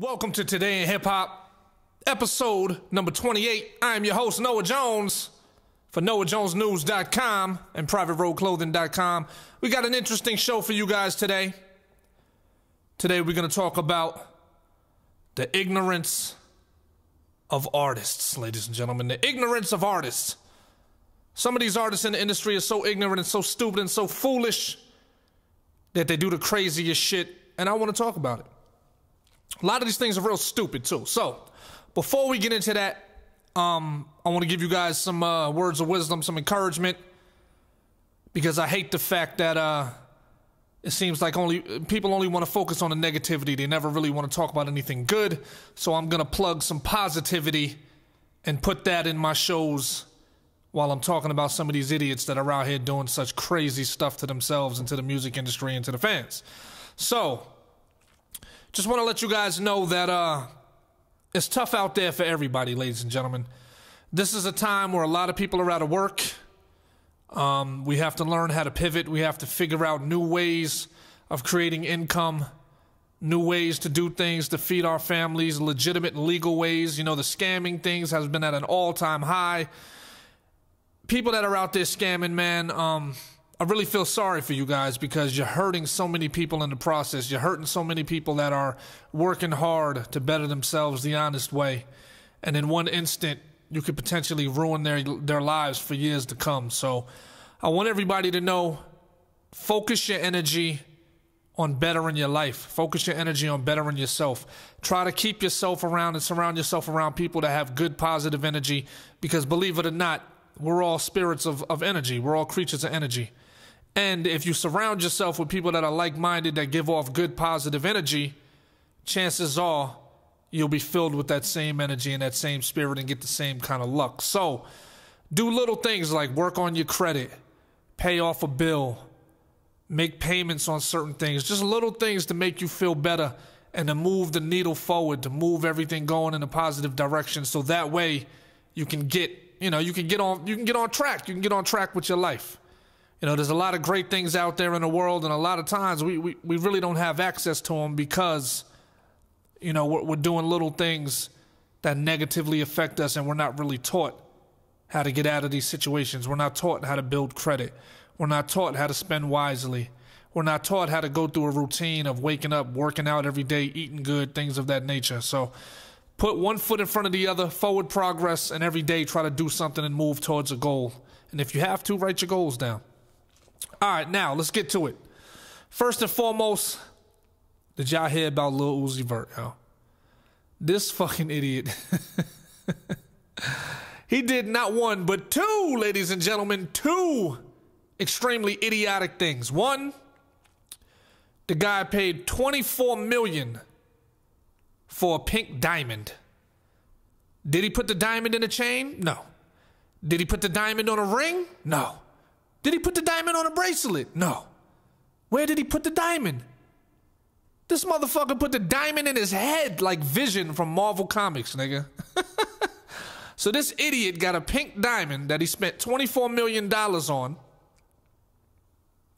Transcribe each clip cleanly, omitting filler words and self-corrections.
Welcome to Today in HipHop, episode number 28. I am your host, Noah Jones, for NoahJonesNews.com and PrivateRoadClothing.com. We got an interesting show for you guys today. Today we're going to talk about the ignorance of artists, ladies and gentlemen. The ignorance of artists. Some of these artists in the industry are so ignorant and so stupid and so foolish that they do the craziest shit, and I want to talk about it. A lot of these things are real stupid, too. So, before we get into that, I want to give you guys some words of wisdom, some encouragement, because I hate the fact that it seems like people only want to focus on the negativity. They never really want to talk about anything good. So I'm going to plug some positivity and put that in my shows while I'm talking about some of these idiots that are out here doing such crazy stuff to themselves and to the music industry and to the fans. So, just want to let you guys know that it's tough out there for everybody, ladies and gentlemen. This is a time where a lot of people are out of work. We have to learn how to pivot. We have to figure out new ways of creating income, new ways to do things to feed our families, legitimate and legal ways. You know, the scamming things has been at an all-time high. People that are out there scamming, man, I really feel sorry for you guys because you're hurting so many people in the process. You're hurting so many people that are working hard to better themselves the honest way. And in one instant, you could potentially ruin their lives for years to come. So I want everybody to know, focus your energy on bettering your life. Focus your energy on bettering yourself. Try to keep yourself around and surround yourself around people that have good, positive energy, because believe it or not, we're all spirits of energy. We're all creatures of energy. And if you surround yourself with people that are like-minded, that give off good, positive energy, chances are you'll be filled with that same energy and that same spirit and get the same kind of luck. So do little things like work on your credit, pay off a bill, make payments on certain things, just little things to make you feel better and to move the needle forward, to move everything going in a positive direction. So that way you can get on track. You can get on track with your life. You know, there's a lot of great things out there in the world, and a lot of times we really don't have access to them because, you know, we're doing little things that negatively affect us, and we're not really taught how to get out of these situations. We're not taught how to build credit. We're not taught how to spend wisely. We're not taught how to go through a routine of waking up, working out every day, eating good, things of that nature. So put one foot in front of the other, forward progress, and every day try to do something and move towards a goal. And if you have to, write your goals down. All right, now let's get to it. First and foremost, did y'all hear about Lil Uzi Vert, yo? This fucking idiot. He did not one, but two, ladies and gentlemen, two extremely idiotic things. One, the guy paid $24 million for a pink diamond. Did he put the diamond in a chain? No. Did he put the diamond on a ring? No. Did he put the diamond on a bracelet? No. Where did he put the diamond? This motherfucker put the diamond in his head like Vision from Marvel Comics, nigga. So this idiot got a pink diamond that he spent $24 million on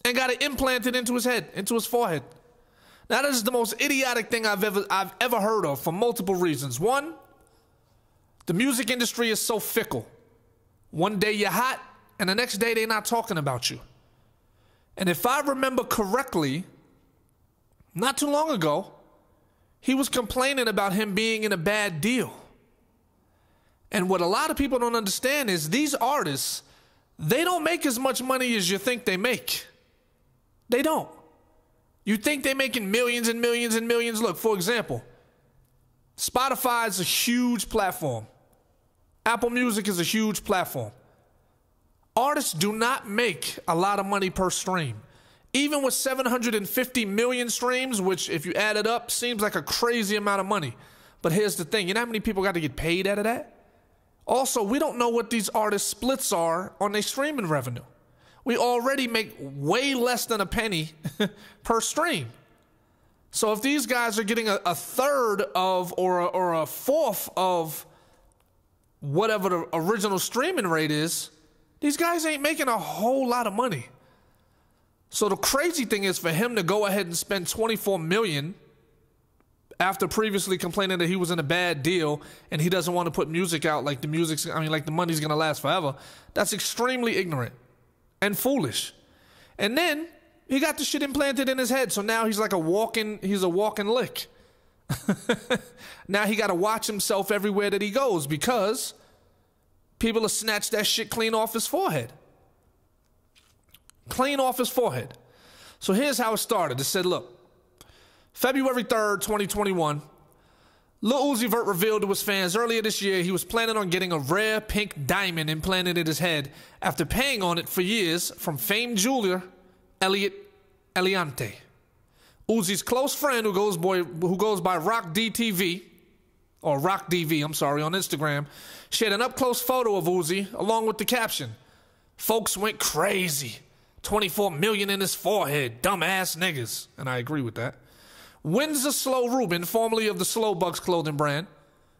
and got it implanted into his head, into his forehead. Now, this is the most idiotic thing I've ever heard of for multiple reasons. One, the music industry is so fickle. One day you're hot, and the next day they're not talking about you. And if I remember correctly, not too long ago, he was complaining about him being in a bad deal. And what a lot of people don't understand is these artists, they don't make as much money as you think they make. They don't. You think they're making millions and millions and millions. Look, for example, Spotify is a huge platform. Apple Music is a huge platform. Artists do not make a lot of money per stream. Even with 750 million streams, which if you add it up, seems like a crazy amount of money. But here's the thing. You know how many people got to get paid out of that? Also, we don't know what these artists' splits are on their streaming revenue. We already make way less than a penny per stream. So if these guys are getting a third of or a fourth of whatever the original streaming rate is, these guys ain't making a whole lot of money. So the crazy thing is for him to go ahead and spend $24 million after previously complaining that he was in a bad deal and he doesn't want to put music out like the money's going to last forever. That's extremely ignorant and foolish. And then he got the shit implanted in his head, so now he's like a walking lick. Now he got to watch himself everywhere that he goes because people will snatch that shit clean off his forehead. Clean off his forehead. So here's how it started. It said, look, February 3rd, 2021, Lil Uzi Vert revealed to his fans earlier this year he was planning on getting a rare pink diamond implanted in his head after paying on it for years from famed jeweler Elliot Eliante. Uzi's close friend who goes by Rock DTV, or Rock DV, on Instagram, shared an up-close photo of Uzi along with the caption, "Folks went crazy. 24 million in his forehead. Dumbass niggas." And I agree with that. Windsor Slow Rubin, formerly of the Slow Bucks clothing brand,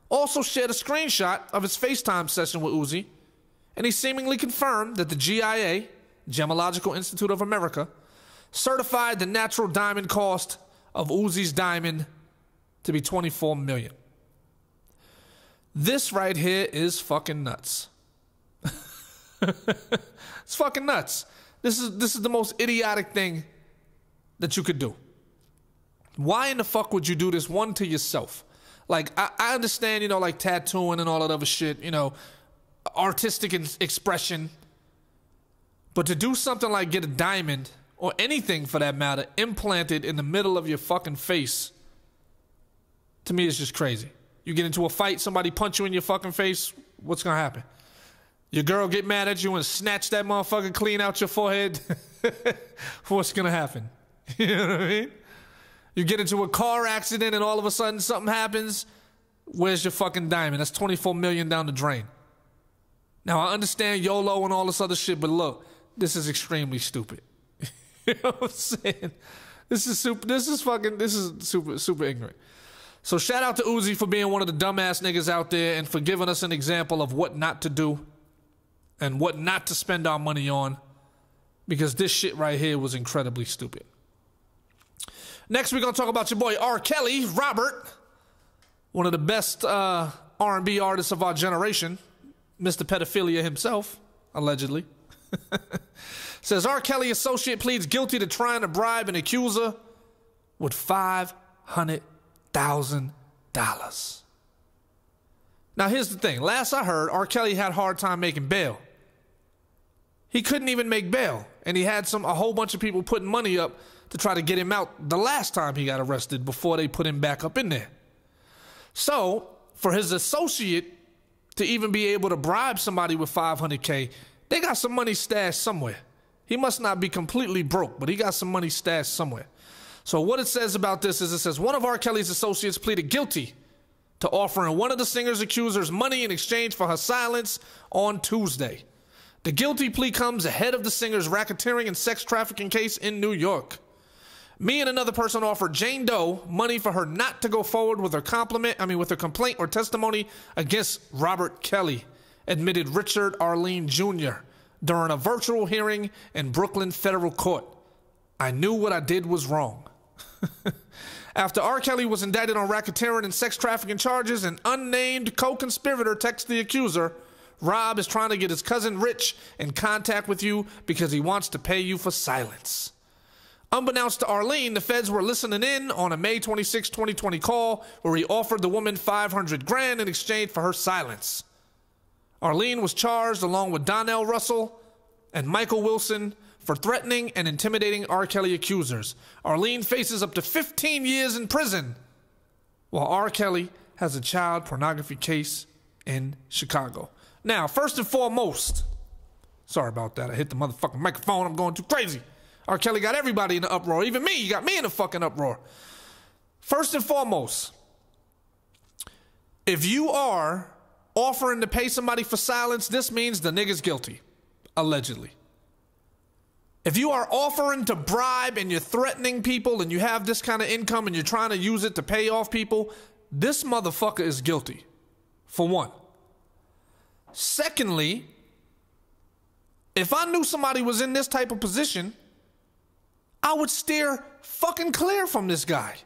also shared a screenshot of his FaceTime session with Uzi, and he seemingly confirmed that the GIA, Gemological Institute of America, certified the natural diamond cost of Uzi's diamond to be 24 million. This right here is fucking nuts. It's fucking nuts. This is the most idiotic thing that you could do. Why in the fuck would you do this, one, to yourself? Like, I understand, like tattooing and all that other shit, artistic expression. But to do something like get a diamond, or anything for that matter, implanted in the middle of your fucking face, to me, it's just crazy. You get into a fight, somebody punch you in your fucking face, what's gonna happen? Your girl get mad at you and snatch that motherfucker clean out your forehead? What's gonna happen? You know what I mean? You get into a car accident and all of a sudden something happens. Where's your fucking diamond? That's 24 million down the drain. Now, I understand YOLO and all this other shit, but look, this is extremely stupid. You know what I'm saying? This is super ignorant. So shout out to Uzi for being one of the dumbass niggas out there and for giving us an example of what not to do and what not to spend our money on, because this shit right here was incredibly stupid. Next, we're going to talk about your boy R. Kelly, Robert, one of the best R&B artists of our generation, Mr. Pedophilia himself, allegedly. Says R. Kelly associate pleads guilty to trying to bribe an accuser with $500,000. Now, here's the thing. Last I heard, R. Kelly had a hard time making bail. He couldn't even make bail, and he had a whole bunch of people putting money up to try to get him out the last time he got arrested before they put him back up in there. So, for his associate to even be able to bribe somebody with $500K, they got some money stashed somewhere. He must not be completely broke, but he got some money stashed somewhere. So what it says about this is, it says, one of R. Kelly's associates pleaded guilty to offering one of the singer's accusers money in exchange for her silence on Tuesday. The guilty plea comes ahead of the singer's racketeering and sex trafficking case in New York. Me and another person offered Jane Doe money for her not to go forward with her complaint or testimony against Robert Kelly, admitted Richard Arlene Jr. during a virtual hearing in Brooklyn federal court. I knew what I did was wrong. After R. Kelly was indicted on racketeering and sex trafficking charges, an unnamed co-conspirator texted the accuser, "Rob is trying to get his cousin Rich in contact with you because he wants to pay you for silence." Unbeknownst to Arlene, the feds were listening in on a May 26, 2020 call where he offered the woman $500,000 in exchange for her silence. Arlene was charged along with Donnell Russell and Michael Wilson for threatening and intimidating R. Kelly accusers. Arlene faces up to 15 years in prison, while R. Kelly has a child pornography case in Chicago. Now, first and foremost, sorry about that, I hit the motherfucking microphone, I'm going too crazy. R. Kelly got everybody in the uproar, even me, you got me in the fucking uproar. First and foremost, if you are offering to pay somebody for silence, this means the nigga's guilty, allegedly. If you are offering to bribe and you're threatening people and you have this kind of income and you're trying to use it to pay off people, this motherfucker is guilty, for one. Secondly, if I knew somebody was in this type of position, I would steer fucking clear from this guy.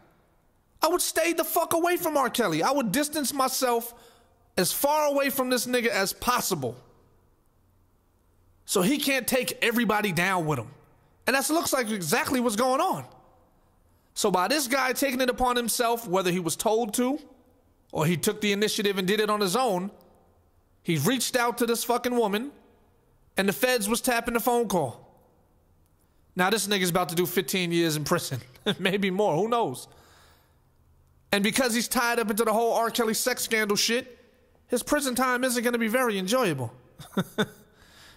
I would stay the fuck away from R. Kelly. I would distance myself as far away from this nigga as possible, so he can't take everybody down with him. And that looks like exactly what's going on. So by this guy taking it upon himself, whether he was told to or he took the initiative and did it on his own, he reached out to this fucking woman and the feds was tapping the phone call. Now this nigga's about to do 15 years in prison, maybe more, who knows? And because he's tied up into the whole R. Kelly sex scandal shit, his prison time isn't going to be very enjoyable.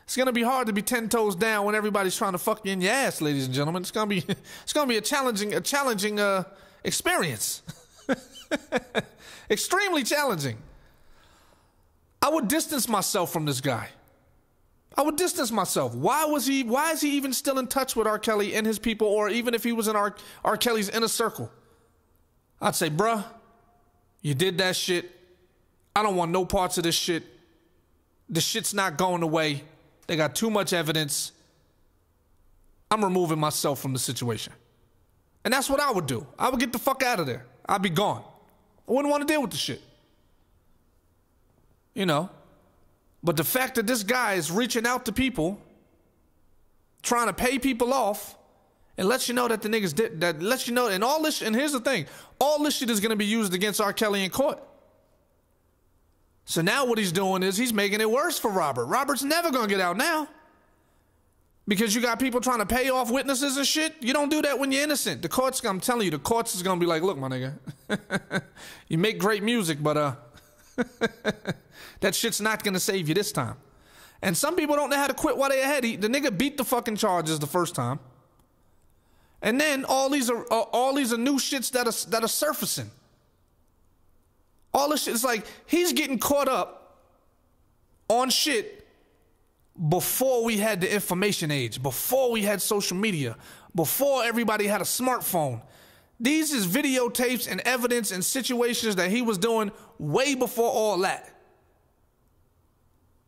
It's going to be hard to be 10 toes down when everybody's trying to fuck you in your ass, ladies and gentlemen. It's going to be a challenging experience. Extremely challenging. I would distance myself from this guy. I would distance myself. Why is he even still in touch with R. Kelly and his people, or even if he was in R. Kelly's inner circle? I'd say, bruh, you did that shit. I don't want no parts of this shit. The shit's not going away. They got too much evidence. I'm removing myself from the situation. And that's what I would do. I would get the fuck out of there. I'd be gone. I wouldn't want to deal with the shit. You know? But the fact that this guy is reaching out to people, trying to pay people off, and lets you know that the niggas did, that lets you know, and all this, and here's the thing, all this shit is going to be used against R. Kelly in court. So now what he's doing is he's making it worse for Robert. Robert's never going to get out now. Because you got people trying to pay off witnesses and shit. You don't do that when you're innocent. The courts, I'm telling you, the courts is going to be like, look, my nigga, you make great music, but that shit's not going to save you this time. And some people don't know how to quit while they're ahead. The nigga beat the fucking charges the first time. And then all these are new shits that are surfacing. All this shit is like he's getting caught up on shit before we had the information age, before we had social media, before everybody had a smartphone. These is videotapes and evidence and situations that he was doing way before all that.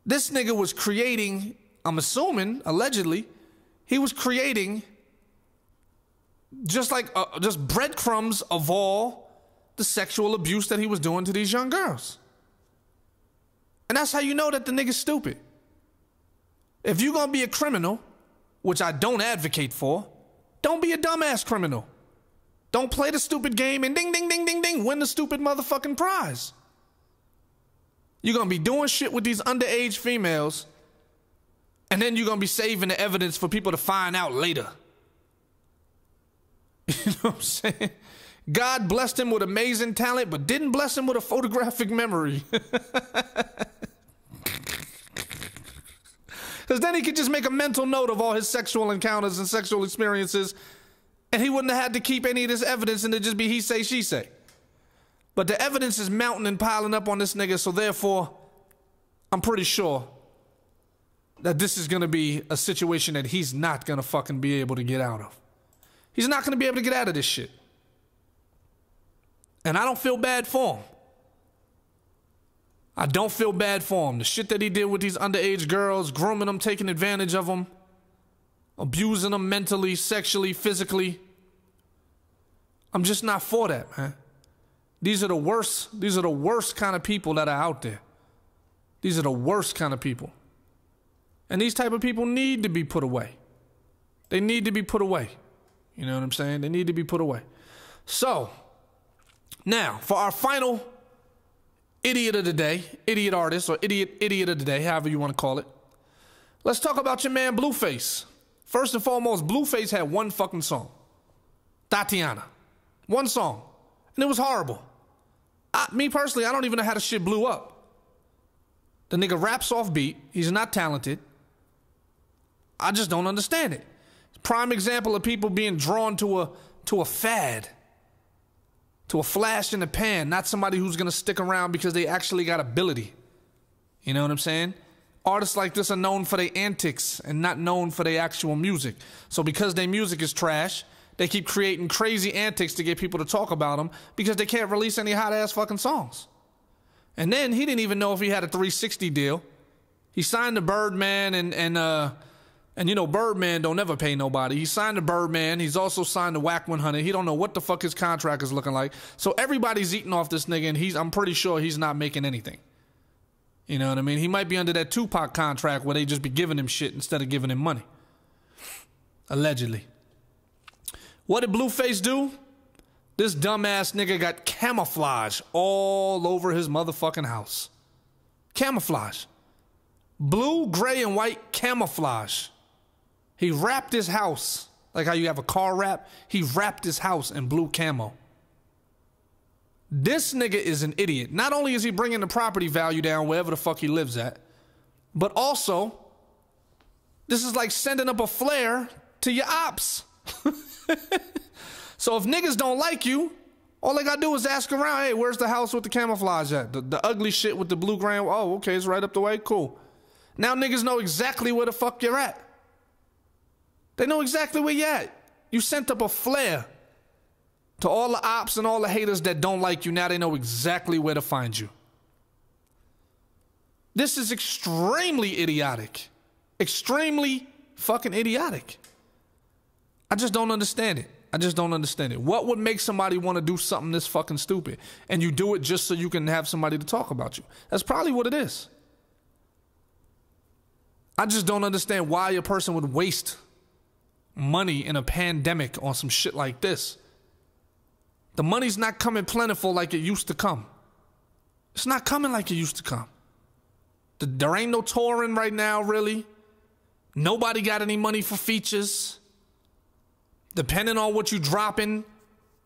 This nigga was creating, I'm assuming, allegedly, he was creating just breadcrumbs of all the sexual abuse that he was doing to these young girls. And that's how you know that the nigga's stupid. If you're gonna be a criminal, which I don't advocate for, don't be a dumbass criminal. Don't play the stupid game and ding, ding, ding, ding, ding, win the stupid motherfucking prize. You're gonna be doing shit with these underage females, and then you're gonna be saving the evidence for people to find out later. You know what I'm saying? God blessed him with amazing talent, but didn't bless him with a photographic memory. Because then he could just make a mental note of all his sexual encounters and sexual experiences, and he wouldn't have had to keep any of this evidence, and it'd just be he say, she say. But the evidence is mounting and piling up on this nigga, so therefore, I'm pretty sure that this is going to be a situation that he's not going to fucking be able to get out of. He's not going to be able to get out of this shit. And I don't feel bad for him. I don't feel bad for him. The shit that he did with these underage girls, grooming them, taking advantage of them, abusing them mentally, sexually, physically. I'm just not for that, man. These are the worst kind of people that are out there. These are the worst kind of people. And these type of people need to be put away. They need to be put away. You know what I'm saying? They need to be put away. So, now, for our final idiot of the day, idiot artist, or idiot of the day, however you want to call it, let's talk about your man Blueface. First and foremost, Blueface had one fucking song. Tatiana. One song. And it was horrible. Me personally, I don't even know how the shit blew up. The nigga raps off beat. He's not talented. I just don't understand it. Prime example of people being drawn to a fad. To a flash in the pan, not somebody who's going to stick around because they actually got ability. You know what I'm saying? Artists like this are known for their antics and not known for their actual music. So because their music is trash, they keep creating crazy antics to get people to talk about them because they can't release any hot-ass fucking songs. And then he didn't even know if he had a 360 deal. He signed to Birdman and And you know, Birdman don't ever pay nobody. He signed to Birdman. He's also signed to Whack 100. He don't know what the fuck his contract is looking like. So everybody's eating off this nigga, and I'm pretty sure he's not making anything. You know what I mean? He might be under that Tupac contract where they just be giving him shit instead of giving him money. Allegedly. What did Blueface do? This dumbass nigga got camouflage all over his motherfucking house. Camouflage. Blue, gray, and white camouflage. He wrapped his house, like how you have a car wrap. He wrapped his house in blue camo. This nigga is an idiot. Not only is he bringing the property value down wherever the fuck he lives at, but also, this is like sending up a flare to your ops. So if niggas don't like you, all they gotta do is ask around, hey, where's the house with the camouflage at? The ugly shit with the blue grand. Oh, okay, it's right up the way. Cool. Now niggas know exactly where the fuck you're at. They know exactly where you're at. You sent up a flare to all the ops and all the haters that don't like you. Now they know exactly where to find you. This is extremely idiotic. Extremely fucking idiotic. I just don't understand it. I just don't understand it. What would make somebody want to do something this fucking stupid? And you do it just so you can have somebody to talk about you. That's probably what it is. I just don't understand why a person would waste money in a pandemic on some shit like this. The money's not coming plentiful like it used to come. It's not coming like it used to come. There ain't no touring right now, really. Nobody got any money for features. Depending on what you dropping,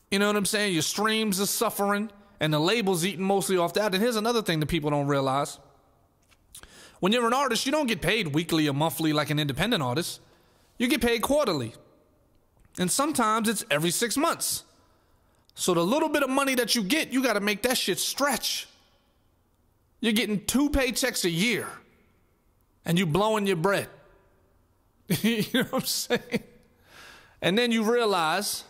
you know what I'm saying? Your streams are suffering and the label's eating mostly off that. And here's another thing that people don't realize. When you're an artist, you don't get paid weekly or monthly like an independent artist. You get paid quarterly. And sometimes it's every 6 months. So the little bit of money that you get, you got to make that shit stretch. You're getting 2 paychecks a year. And you blowing your bread. You know what I'm saying? And then you realize,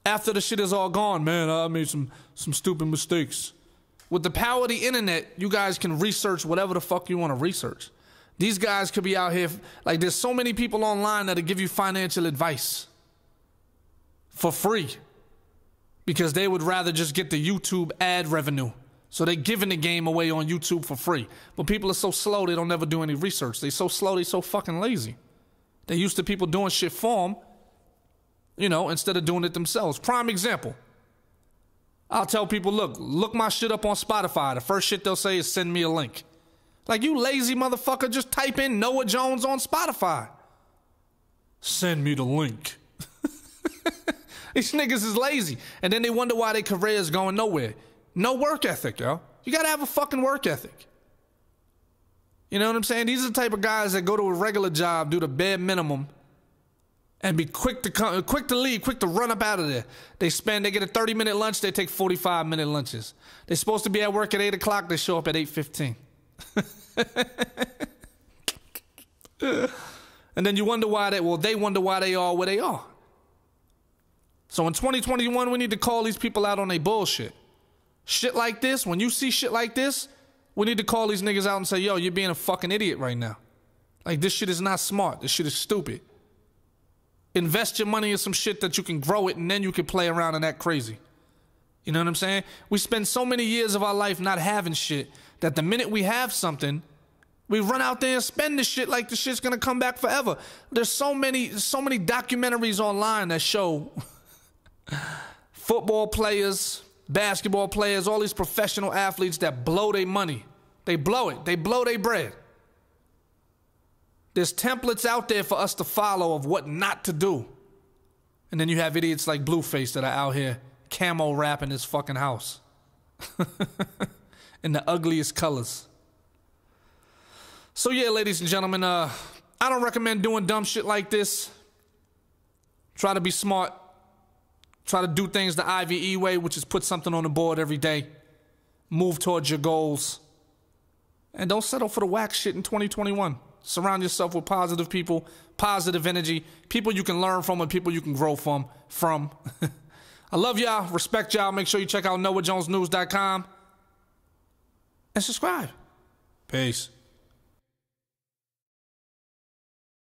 after the shit is all gone, man, I made some stupid mistakes. With the power of the internet, you guys can research whatever the fuck you want to research. These guys could be out here, like there's so many people online that'll give you financial advice for free because they would rather just get the YouTube ad revenue. So they're giving the game away on YouTube for free. But people are so slow, they don't ever do any research. They're so slow, they're so fucking lazy. They're used to people doing shit for them, you know, instead of doing it themselves. Prime example. I'll tell people, look my shit up on Spotify. The first shit they'll say is send me a link. Like, you lazy motherfucker, just type in Noah Jones on Spotify. Send me the link. These niggas is lazy. And then they wonder why their career is going nowhere. No work ethic, yo. You gotta have a fucking work ethic. You know what I'm saying? These are the type of guys that go to a regular job, do the bare minimum, and be quick to leave, quick to run up out of there. They get a 30-minute lunch, they take 45-minute lunches. They're supposed to be at work at 8 o'clock, they show up at 8:15. And then you wonder why they wonder why they are where they are. So in 2021, we need to call these people out on their bullshit. Shit like this, when you see shit like this, we need to call these niggas out and say, yo, you're being a fucking idiot right now. Like, this shit is not smart. This shit is stupid. Invest your money in some shit that you can grow it and then you can play around and act crazy. You know what I'm saying? We spend so many years of our life not having shit that the minute we have something, we run out there and spend the shit like the shit's gonna come back forever. There's so many documentaries online that show football players, basketball players, all these professional athletes that blow their money. They blow it. They blow their bread. There's templates out there for us to follow of what not to do. And then you have idiots like Blueface that are out here camo wrapping his fucking house. In the ugliest colors. So yeah, ladies and gentlemen, I don't recommend doing dumb shit like this. Try to be smart. Try to do things the IVE way, which is put something on the board every day. Move towards your goals. And don't settle for the whack shit in 2021. Surround yourself with positive people, positive energy, people you can learn from and people you can grow from. I love y'all, respect y'all. Make sure you check out NoahJonesNews.com and subscribe. Peace.